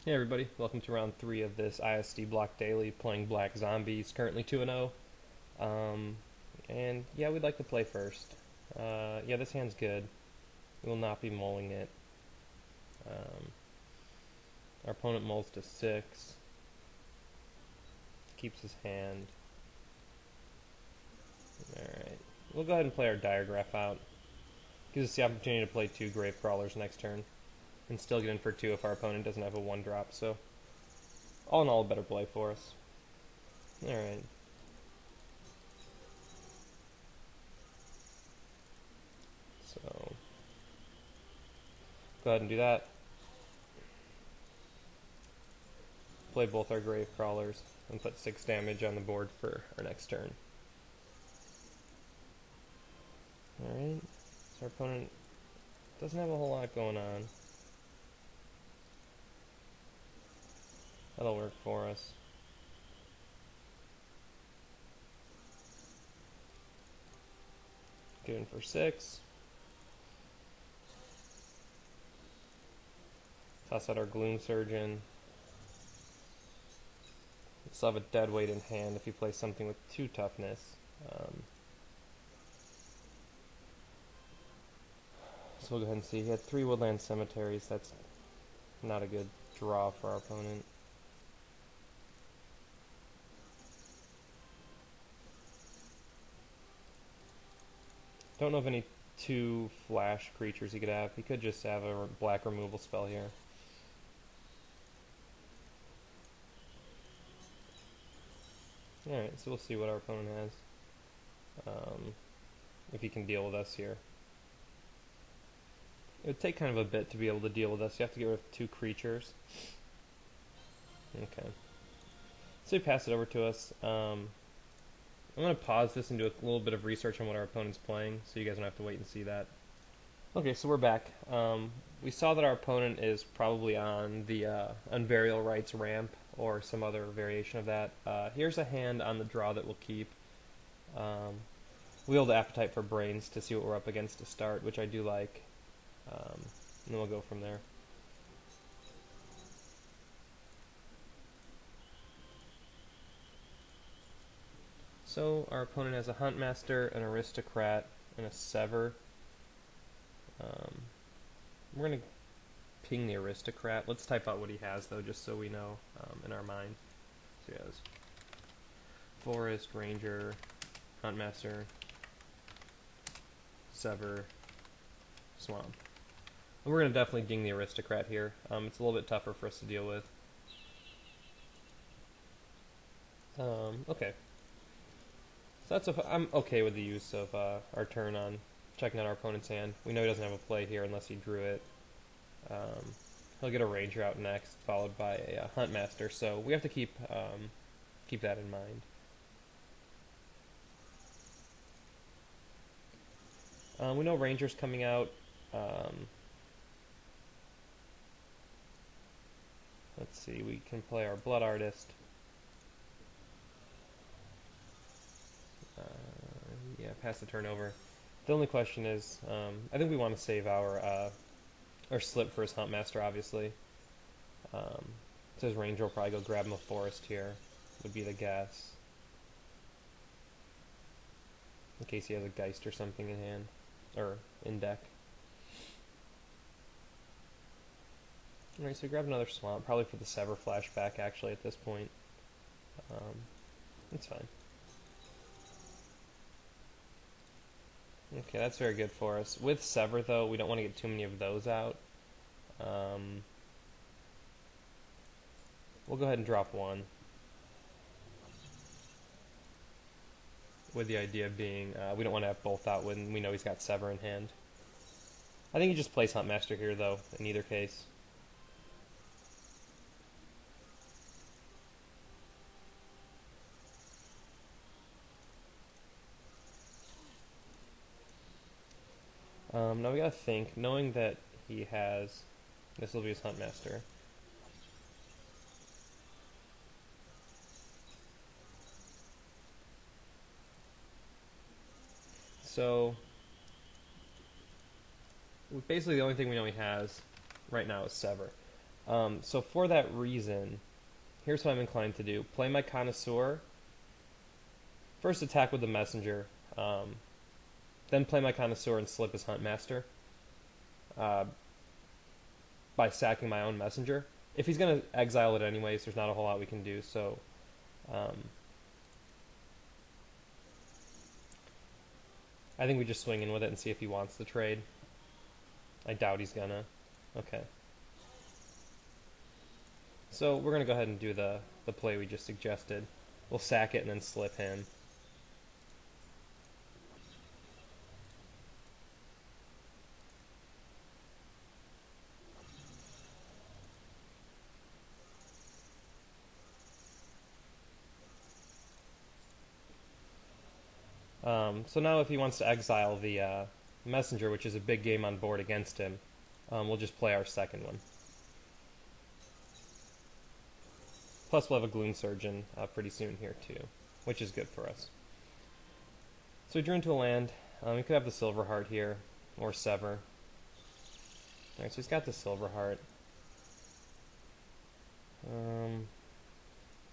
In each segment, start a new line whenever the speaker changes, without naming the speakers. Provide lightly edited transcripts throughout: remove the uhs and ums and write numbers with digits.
Hey everybody, welcome to round 3 of this ISD Block Daily, playing Black Zombies, currently 2-0. And yeah, we'd like to play first. Yeah, this hand's good. We will not be mulling it. Our opponent mulls to 6. Keeps his hand. Alright, we'll go ahead and play our Diregraph out. Gives us the opportunity to play 2 gravecrawlers next turn. And still get in for 2 if our opponent doesn't have a 1-drop, so all in all, a better play for us. Alright. So, go ahead and do that. Play both our grave crawlers and put 6 damage on the board for our next turn. Alright, so our opponent doesn't have a whole lot going on. That'll work for us. Get in for 6. Toss out our Gloom Surgeon. We still have a dead weight in hand if you play something with 2 toughness. So we'll go ahead and see. He had 3 Woodland Cemeteries. That's not a good draw for our opponent. Don't know of any 2 flash creatures he could have. He could just have a black removal spell here. Alright, so we'll see what our opponent has. If he can deal with us here. It would take kind of a bit to be able to deal with us. You have to get rid of 2 creatures. Okay. So he passed it over to us. I'm going to pause this and do a little bit of research on what our opponent's playing, so you guys don't have to wait and see that. Okay, so we're back. We saw that our opponent is probably on the Unburial Rites ramp, or some other variation of that. Here's a hand on the draw that we'll keep. Wield Appetite for Brains to see what we're up against to start, which I do like. And then we'll go from there. So our opponent has a Huntmaster, an Aristocrat, and a Sever. We're going to ping the Aristocrat. Let's type out what he has, though, just so we know in our mind. So he has Forest, Ranger, Huntmaster, Sever, Swamp. And we're going to definitely ding the Aristocrat here. It's a little bit tougher for us to deal with. Okay. So that's I'm okay with the use of our turn on checking out our opponent's hand. We know he doesn't have a play here unless he drew it. He'll get a Ranger out next, followed by a Huntmaster, so we have to keep that in mind. We know Ranger's coming out. Let's see, we can play our Blood Artist. Yeah, pass the turn over. The only question is, I think we want to save our slip for his Huntmaster, obviously. So his Ranger will probably go grab him a Forest here, would be the guess. In case he has a Geist or something in hand, or in deck. Alright, so grab another Swamp, probably for the Sever flashback actually at this point. That's fine. Okay, that's very good for us. With Sever, though, we don't want to get too many of those out. We'll go ahead and drop 1. With the idea being, we don't want to have both out when we know he's got Sever in hand. I think he just plays Huntmaster here, though, in either case. Now we gotta think, knowing that he has, this will be his Huntmaster. So, basically the only thing we know he has right now is Sever. So for that reason, here's what I'm inclined to do. Play my Connoisseur. First attack with the Messenger. Then play my Connoisseur and slip his Huntmaster. By sacking my own Messenger. If he's going to exile it anyways, there's not a whole lot we can do, so... I think we just swing in with it and see if he wants the trade. I doubt he's gonna. Okay. So we're gonna go ahead and do the play we just suggested. We'll sack it and then slip him. So now if he wants to exile the Messenger, which is a big game on board against him, we'll just play our second one. Plus we'll have a Gloom Surgeon pretty soon here too, which is good for us. So we drew into a land. We could have the Silver Heart here, or Sever. Alright, so he's got the Silver Heart.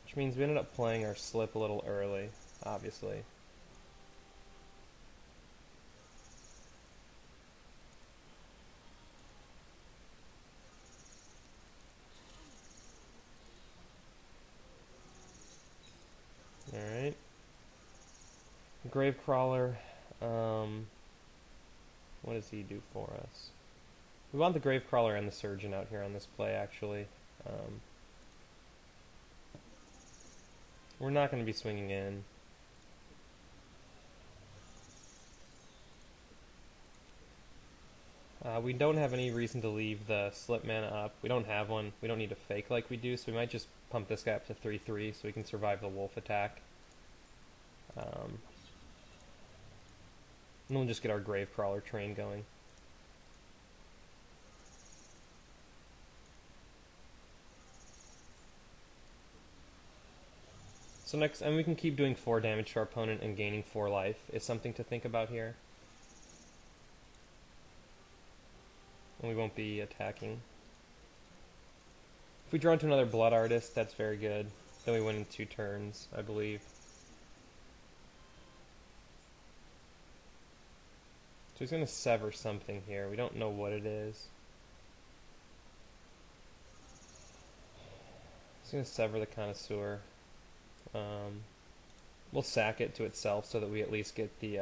Which means we ended up playing our slip a little early, obviously. Alright. Gravecrawler. What does he do for us? We want the Gravecrawler and the Surgeon out here on this play, actually. We're not going to be swinging in. We don't have any reason to leave the slip mana up. We don't have one. We don't need a fake like we do, so we might just pump this guy up to 3/3 so we can survive the wolf attack. And we'll just get our Gravecrawler train going. So next, and we can keep doing 4 damage to our opponent and gaining 4 life is something to think about here. And we won't be attacking. If we draw into another Blood Artist, that's very good. Then we win in 2 turns, I believe. So he's going to sever something here. We don't know what it is. He's going to sever the Connoisseur. We'll sack it to itself so that we at least get the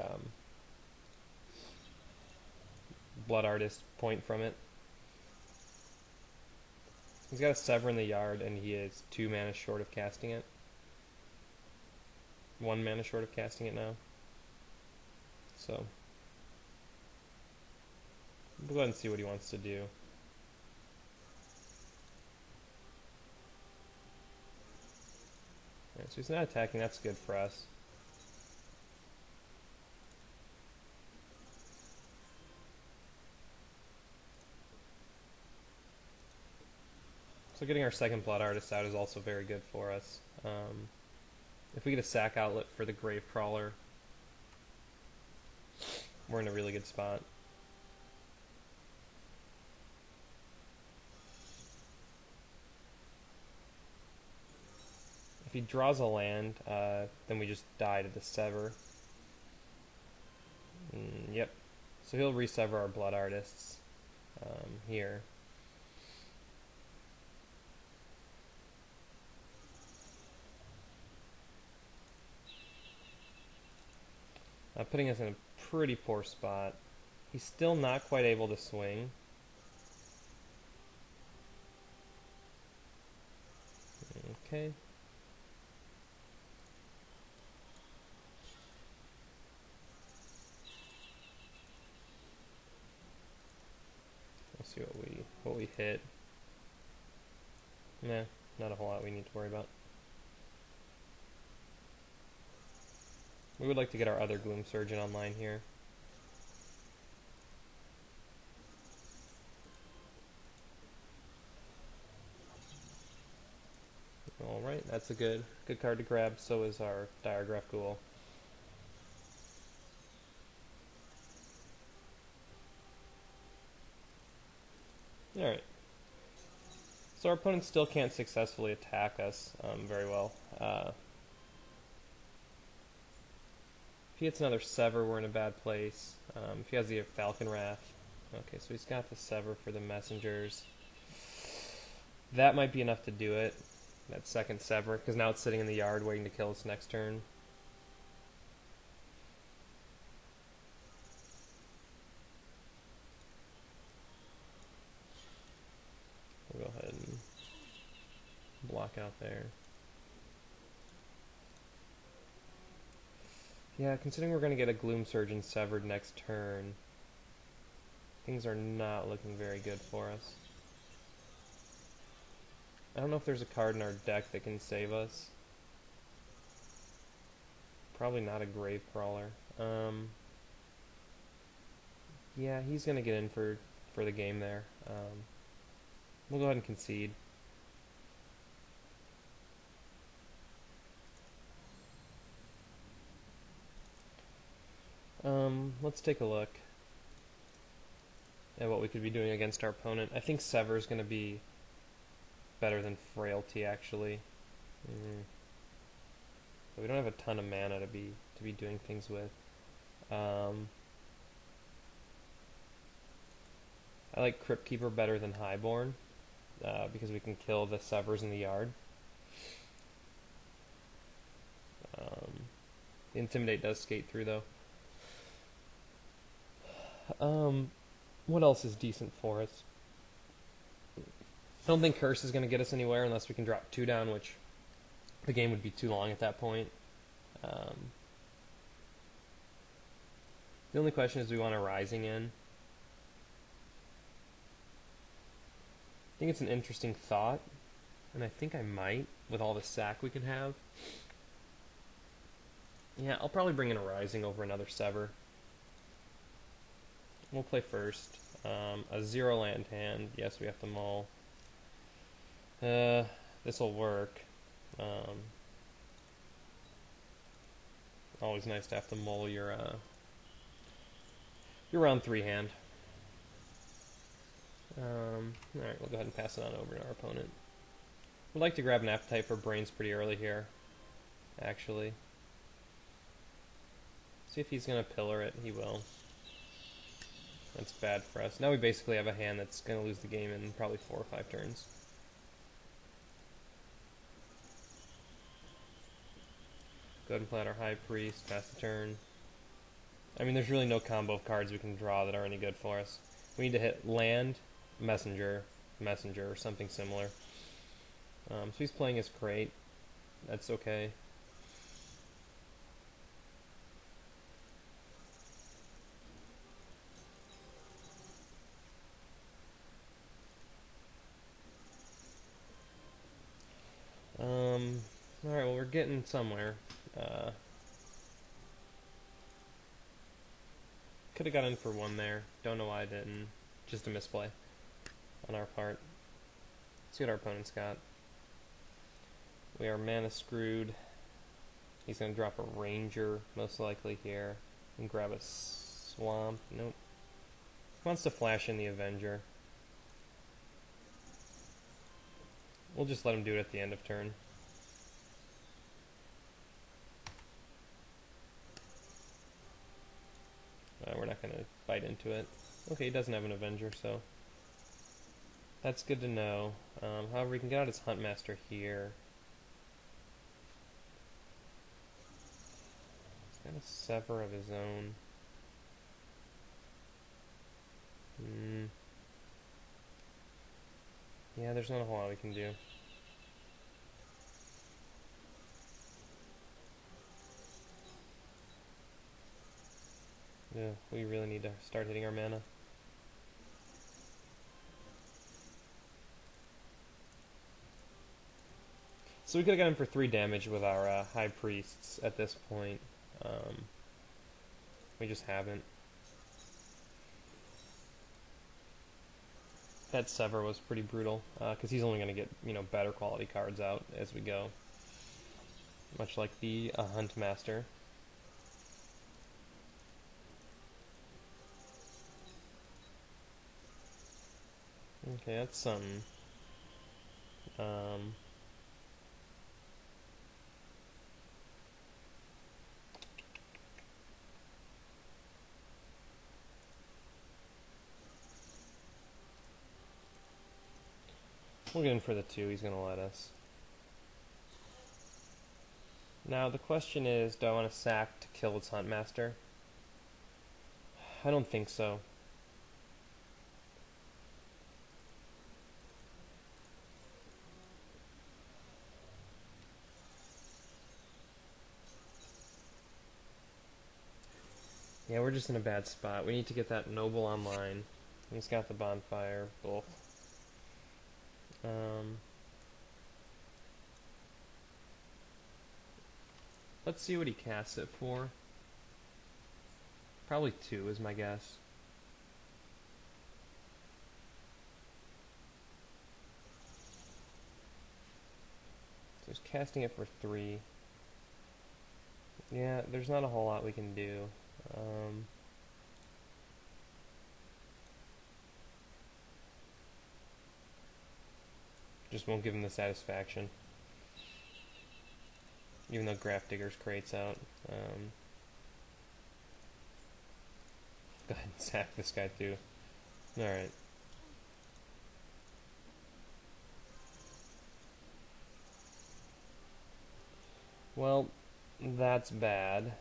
Blood Artist point from it. He's got a Sever in the yard, and he is 2 mana short of casting it. 1 mana short of casting it now. So we'll go ahead and see what he wants to do. Alright, so he's not attacking, that's good for us. So getting our second Blood Artist out is also very good for us. If we get a sack outlet for the Gravecrawler, we're in a really good spot. If he draws a land, then we just die to the Sever. Yep. So he'll resever our Blood Artists here. Putting us in a pretty poor spot. He's still not quite able to swing. Okay. Let's see what we hit. Nah, not a whole lot we need to worry about. We would like to get our other Gloom Surgeon online here. Alright, that's a good card to grab. So is our Diregraph Ghoul. Alright. So our opponent still can't successfully attack us very well. If he hits another Sever, we're in a bad place. If he has the Falcon Wrath. Okay, so he's got the Sever for the messengers. That might be enough to do it. That second Sever, because now it's sitting in the yard waiting to kill us next turn. We'll go ahead and block out there. Yeah, considering we're going to get a Gloom Surgeon severed next turn, things are not looking very good for us. I don't know if there's a card in our deck that can save us. Probably not a Gravecrawler. Yeah, he's going to get in for the game there. We'll go ahead and concede. Let's take a look at what we could be doing against our opponent. I think Sever is going to be better than Frailty, actually. But we don't have a ton of mana to be doing things with. I like Crypt Keeper better than Highborn because we can kill the Severs in the yard. The Intimidate does skate through, though. What else is decent for us? I don't think Curse is going to get us anywhere unless we can drop 2 down, which the game would be too long at that point. The only question is, do we want a Rising in? I think it's an interesting thought, and I think I might, with all the sack we can have. Yeah, I'll probably bring in a Rising over another Sever. We'll play first. A 0 land hand. Yes, we have to mull. This will work. Always nice to have to mull your round 3 hand. Alright, we'll go ahead and pass it on over to our opponent. We'd like to grab an Appetite for Brains pretty early here, actually. See if he's going to pillar it. He will. That's bad for us. Now we basically have a hand that's going to lose the game in probably 4 or 5 turns. Go ahead and play out our High Priest, pass the turn. I mean, there's really no combo of cards we can draw that are any good for us. We need to hit land, messenger, or something similar. So he's playing his Crate. That's okay. Alright, well, we're getting somewhere. Could have got in for 1 there. Don't know why I didn't. Just a misplay on our part. Let's see what our opponent's got. We are mana screwed. He's going to drop a Ranger, most likely here, and grab a Swamp. Nope. He wants to flash in the Avenger. We'll just let him do it at the end of turn. We're not going to bite into it. Okay, he doesn't have an Avenger, so that's good to know. However, he can get out his Huntmaster here. He's got a Sever of his own. Yeah, there's not a whole lot we can do. Yeah, we really need to start hitting our mana. So we could have got him for 3 damage with our High Priests at this point. We just haven't. That Sever was pretty brutal, because he's only going to get, better quality cards out as we go. Much like the Huntmaster. Okay, that's something. We'll get in for the 2, he's going to let us. Now the question is, do I want to sack to kill its Huntmaster? I don't think so. Yeah, we're just in a bad spot. We need to get that Noble online. He's got the Bonfire, both. Let's see what he casts it for. Probably 2 is my guess. So he's casting it for 3. Yeah, there's not a whole lot we can do. Just won't give him the satisfaction. Even though Grafdigger's crates out. Go ahead and sack this guy too. Alright. Well, that's bad.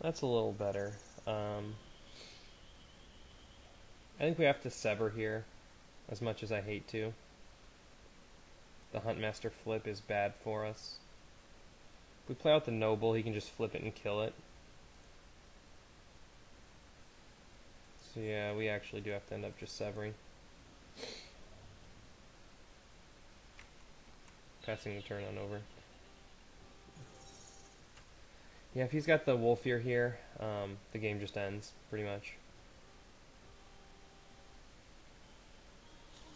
That's a little better. I think we have to sever here, as much as I hate to. The Huntmaster flip is bad for us. If we play out the Noble, he can just flip it and kill it. So yeah, we actually do have to end up just severing. Passing the turn on over. Yeah, if he's got the Wolfear here, the game just ends, pretty much.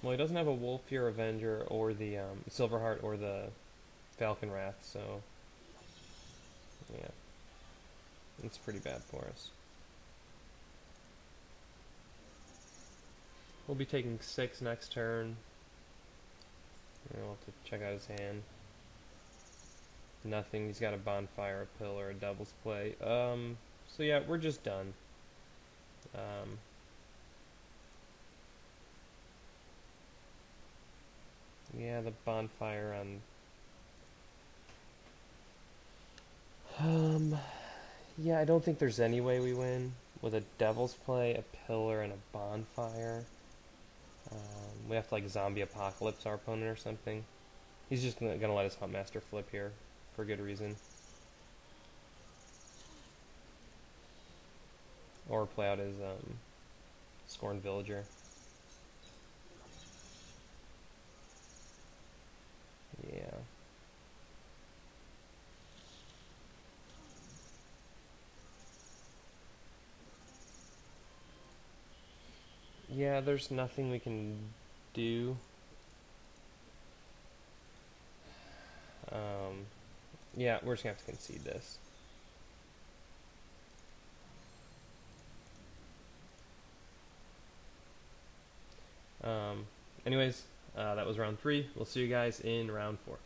Well, he doesn't have a Wolfear Avenger or the Silverheart or the Falcon Wrath, so yeah, it's pretty bad for us. We'll be taking 6 next turn. We'll have to check out his hand. Nothing. He's got a Bonfire, a Pillar, a Devil's Play. So yeah, we're just done. Yeah, the Bonfire on... yeah, I don't think there's any way we win. With a Devil's Play, a Pillar, and a Bonfire. We have to, like, Zombie Apocalypse our opponent or something. He's just gonna let his Huntmaster flip here, for good reason. Or play out his, Scorned Villager. Yeah. Yeah, there's nothing we can do. Yeah, we're just gonna have to concede this. Anyways, that was round 3. We'll see you guys in round 4.